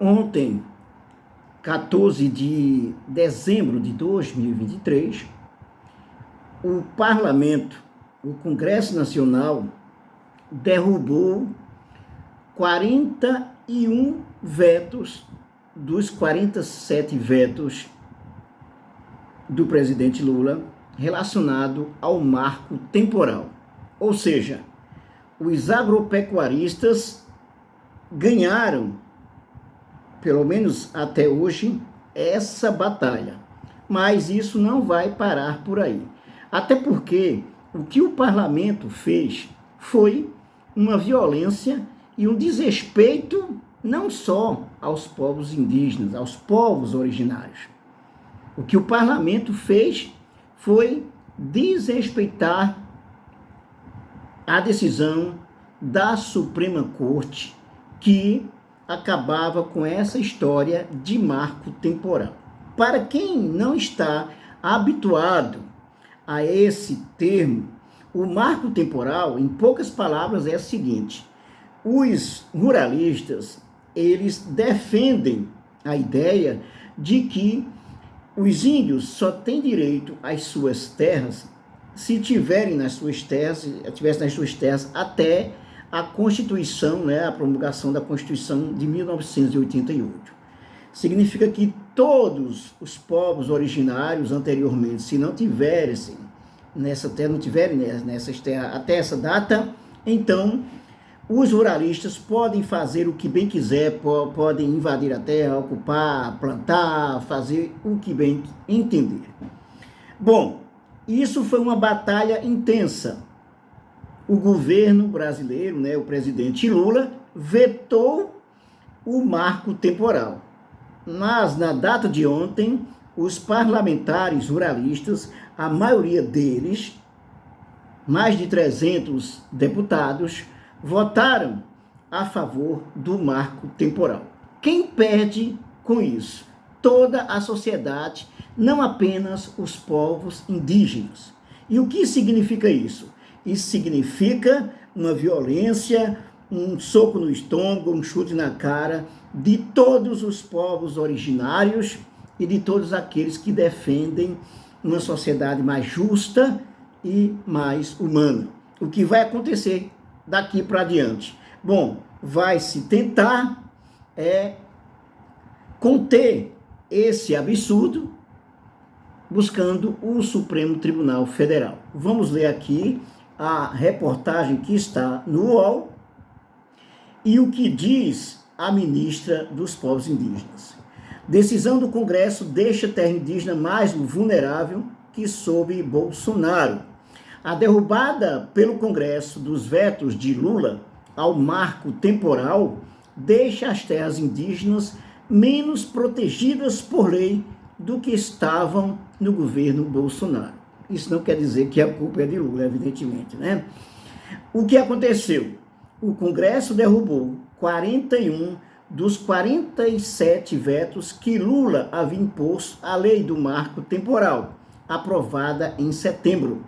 Ontem, 14 de dezembro de 2023, o Parlamento, o Congresso Nacional, derrubou 41 vetos dos 47 vetos do presidente Lula relacionado ao marco temporal. Ou seja, os agropecuaristas ganharam, pelo menos até hoje, essa batalha. Mas isso não vai parar por aí. Até porque o que o parlamento fez foi uma violência e um desrespeito não só aos povos indígenas, aos povos originários. O que o parlamento fez foi desrespeitar a decisão da Suprema Corte, que acabava com essa história de marco temporal. Para quem não está habituado a esse termo, o marco temporal, em poucas palavras, é o seguinte: os ruralistas, eles defendem a ideia de que os índios só têm direito às suas terras se tivessem nas suas terras até a Constituição, a promulgação da Constituição de 1988. Significa que todos os povos originários anteriormente, se não tivessem nessas terras até essa data, então os ruralistas podem fazer o que bem quiser, podem invadir a terra, ocupar, plantar, fazer o que bem entender. Bom, isso foi uma batalha intensa. O governo brasileiro, o presidente Lula, vetou o marco temporal. Mas, na data de ontem, os parlamentares ruralistas, a maioria deles, mais de 300 deputados, votaram a favor do marco temporal. Quem perde com isso? Toda a sociedade, não apenas os povos indígenas. E o que significa isso? Isso significa uma violência, um soco no estômago, um chute na cara de todos os povos originários e de todos aqueles que defendem uma sociedade mais justa e mais humana. O que vai acontecer daqui para adiante? Bom, vai se tentar conter esse absurdo buscando o Supremo Tribunal Federal. Vamos ler aqui a reportagem que está no UOL e o que diz a ministra dos Povos Indígenas. Decisão do Congresso deixa a terra indígena mais vulnerável que sob Bolsonaro. A derrubada pelo Congresso dos vetos de Lula ao marco temporal deixa as terras indígenas menos protegidas por lei do que estavam no governo Bolsonaro. Isso não quer dizer que a culpa é de Lula, evidentemente, O que aconteceu? O Congresso derrubou 41 dos 47 vetos que Lula havia imposto à lei do marco temporal, aprovada em setembro.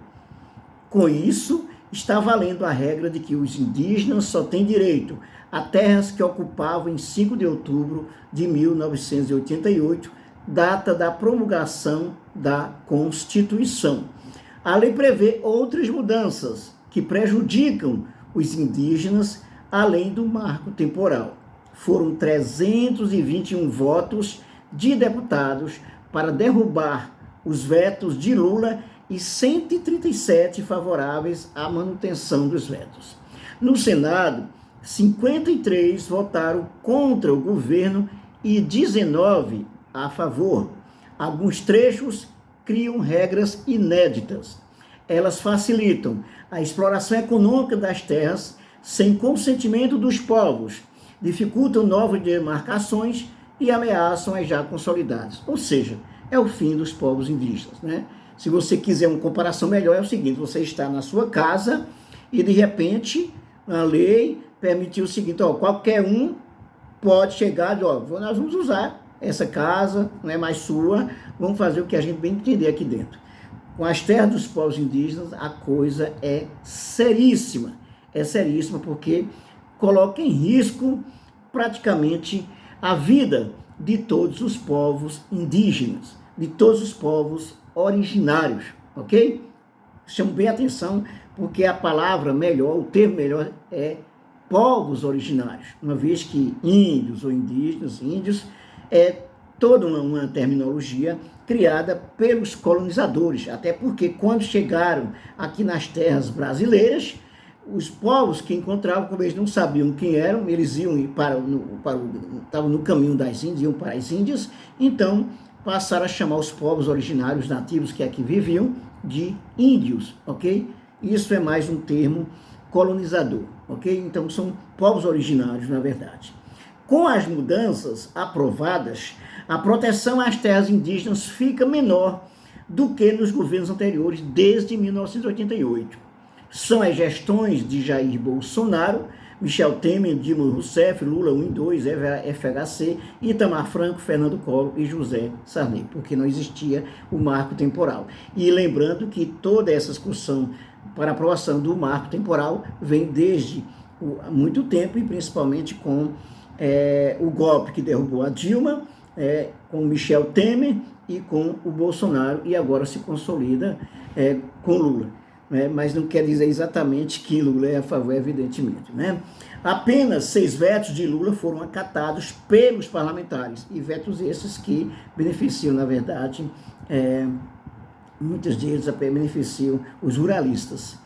Com isso, está valendo a regra de que os indígenas só têm direito a terras que ocupavam em 5 de outubro de 1988, data da promulgação da Constituição. A lei prevê outras mudanças que prejudicam os indígenas, além do marco temporal. Foram 321 votos de deputados para derrubar os vetos de Lula e 137 favoráveis à manutenção dos vetos. No Senado, 53 votaram contra o governo e 19 a favor. Alguns trechos criam regras inéditas. Elas facilitam a exploração econômica das terras sem consentimento dos povos, dificultam novas demarcações e ameaçam as já consolidadas. Ou seja, é o fim dos povos indígenas, Se você quiser uma comparação melhor, é o seguinte: você está na sua casa e, de repente, a lei permitiu o seguinte: qualquer um pode chegar e nós vamos usar essa casa, não é mais sua, vamos fazer o que a gente bem entender aqui dentro. Com as terras dos povos indígenas, a coisa é seríssima. É seríssima porque coloca em risco praticamente a vida de todos os povos indígenas, de todos os povos originários, ok? Chamo bem a atenção, porque a palavra melhor, o termo melhor é povos originários, uma vez que índios ou indígenas, índios, é toda uma terminologia criada pelos colonizadores, até porque quando chegaram aqui nas terras brasileiras, os povos que encontravam, como eles não sabiam quem eram, eles iam estavam no caminho das Índias, iam para as Índias, então passaram a chamar os povos originários nativos que aqui viviam de índios, ok? Isso é mais um termo colonizador, ok? Então são povos originários, na verdade. Com as mudanças aprovadas, a proteção às terras indígenas fica menor do que nos governos anteriores desde 1988. São as gestões de Jair Bolsonaro, Michel Temer, Dilma Rousseff, Lula 1 e 2, FHC, Itamar Franco, Fernando Collor e José Sarney, porque não existia o marco temporal. E lembrando que toda essa discussão para aprovação do marco temporal vem desde muito tempo, e principalmente com o golpe que derrubou a Dilma, com Michel Temer e com o Bolsonaro, e agora se consolida com Lula. Mas não quer dizer exatamente que Lula é a favor, evidentemente. Apenas 6 vetos de Lula foram acatados pelos parlamentares, e vetos esses que beneficiam, na verdade, muitos deles beneficiam os ruralistas.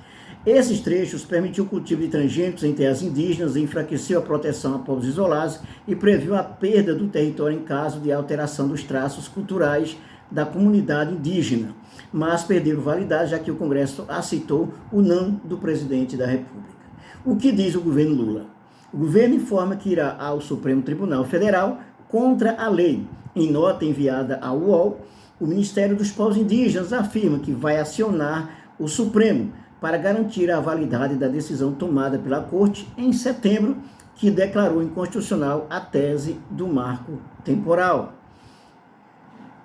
Esses trechos permitiu o cultivo de transgênicos em terras indígenas, enfraqueceu a proteção a povos isolados e previu a perda do território em caso de alteração dos traços culturais da comunidade indígena, mas perderam validade, já que o Congresso aceitou o não do presidente da República. O que diz o governo Lula? O governo informa que irá ao Supremo Tribunal Federal contra a lei. Em nota enviada ao UOL, o Ministério dos Povos Indígenas afirma que vai acionar o Supremo para garantir a validade da decisão tomada pela Corte em setembro, que declarou inconstitucional a tese do marco temporal.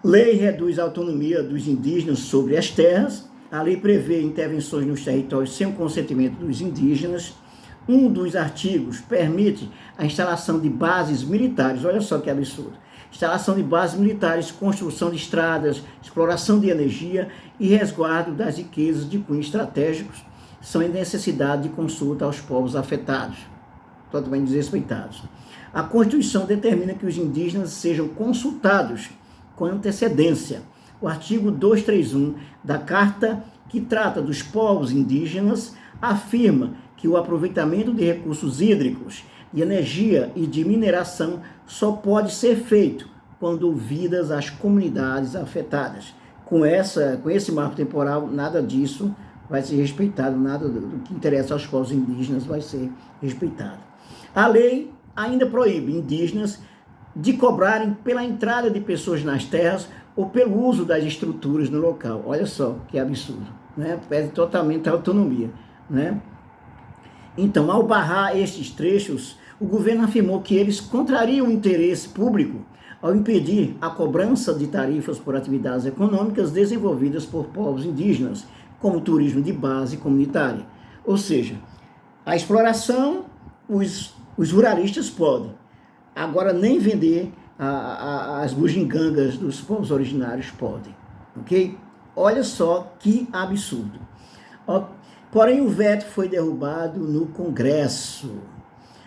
Lei reduz a autonomia dos indígenas sobre as terras. A lei prevê intervenções nos territórios sem o consentimento dos indígenas. Um dos artigos permite a instalação de bases militares. Olha só que absurdo. Instalação de bases militares, construção de estradas, exploração de energia e resguardo das riquezas de cunho estratégicos são em necessidade de consulta aos povos afetados, totalmente desrespeitados. A Constituição determina que os indígenas sejam consultados com antecedência. O artigo 231 da Carta, que trata dos povos indígenas, afirma que o aproveitamento de recursos hídricos, de energia e de mineração só pode ser feito quando ouvidas as comunidades afetadas. Com esse marco temporal, nada disso vai ser respeitado, nada do que interessa aos povos indígenas vai ser respeitado. A lei ainda proíbe indígenas de cobrarem pela entrada de pessoas nas terras ou pelo uso das estruturas no local. Olha só que absurdo, perde totalmente a autonomia, Então, ao barrar estes trechos, o governo afirmou que eles contrariam o interesse público ao impedir a cobrança de tarifas por atividades econômicas desenvolvidas por povos indígenas, como turismo de base comunitária. Ou seja, a exploração, os ruralistas podem. Agora, nem vender as bugigangas dos povos originários podem, ok? Olha só que absurdo. Porém, o veto foi derrubado no Congresso.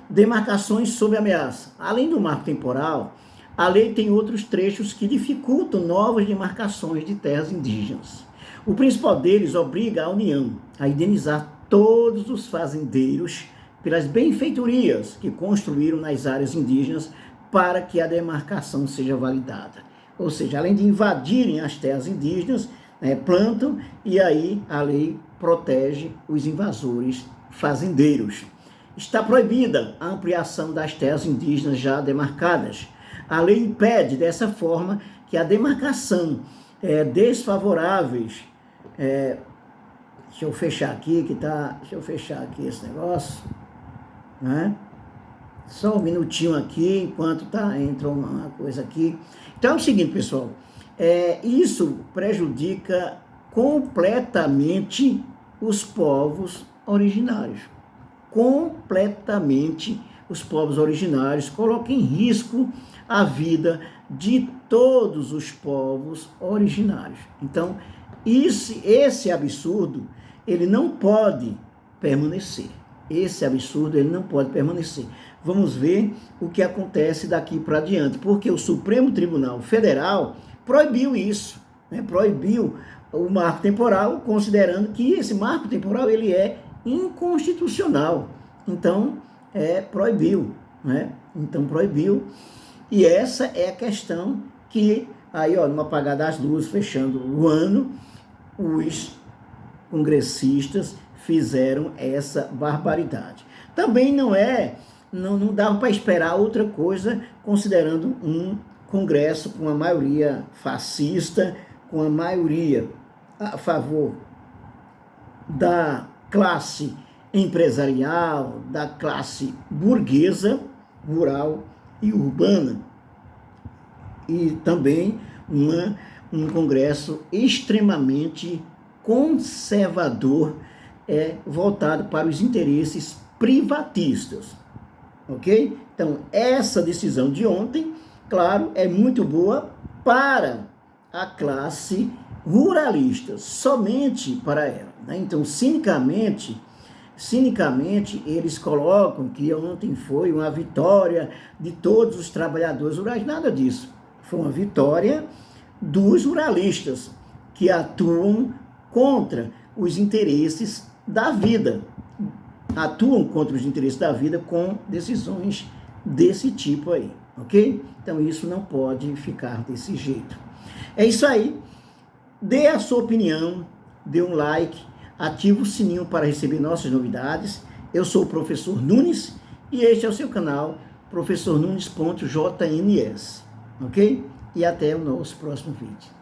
Demarcações sob ameaça. Além do marco temporal, a lei tem outros trechos que dificultam novas demarcações de terras indígenas. O principal deles obriga a União a indenizar todos os fazendeiros pelas benfeitorias que construíram nas áreas indígenas para que a demarcação seja validada. Ou seja, além de invadirem as terras indígenas, plantam, e aí a lei protege os invasores fazendeiros. Está proibida a ampliação das terras indígenas já demarcadas. A lei impede, dessa forma, que a demarcação desfavoráveis... deixa eu fechar aqui, deixa eu fechar aqui esse negócio, Só um minutinho aqui, enquanto entrou uma coisa aqui. Então é o seguinte, pessoal, isso prejudica completamente os povos originários. Completamente os povos originários, coloca em risco a vida de todos os povos originários. Então, esse absurdo, ele não pode permanecer. Esse absurdo, ele não pode permanecer. Vamos ver o que acontece daqui para diante, porque o Supremo Tribunal Federal proibiu isso, né? Proibiu o marco temporal, considerando que esse marco temporal ele é inconstitucional. Então, proibiu, né? Então, proibiu. E essa é a questão que, aí, ó, no apagar das luzes, fechando o ano, os congressistas fizeram essa barbaridade. Também não dava para esperar outra coisa, considerando um Congresso com a maioria fascista, com a maioria a favor da classe empresarial, da classe burguesa, rural e urbana, e também um Congresso extremamente conservador, voltado para os interesses privatistas, ok? Então, essa decisão de ontem, claro, é muito boa para a classe ruralista, somente para ela, né? Então, cinicamente, eles colocam que ontem foi uma vitória de todos os trabalhadores rurais. Nada disso. Foi uma vitória dos ruralistas, que atuam contra os interesses da vida. Atuam contra os interesses da vida com decisões desse tipo aí, ok? Então isso não pode ficar desse jeito. É isso aí. Dê a sua opinião, dê um like, ative o sininho para receber nossas novidades. Eu sou o professor Nunes e este é o seu canal, professornunes.jns, ok? E até o nosso próximo vídeo.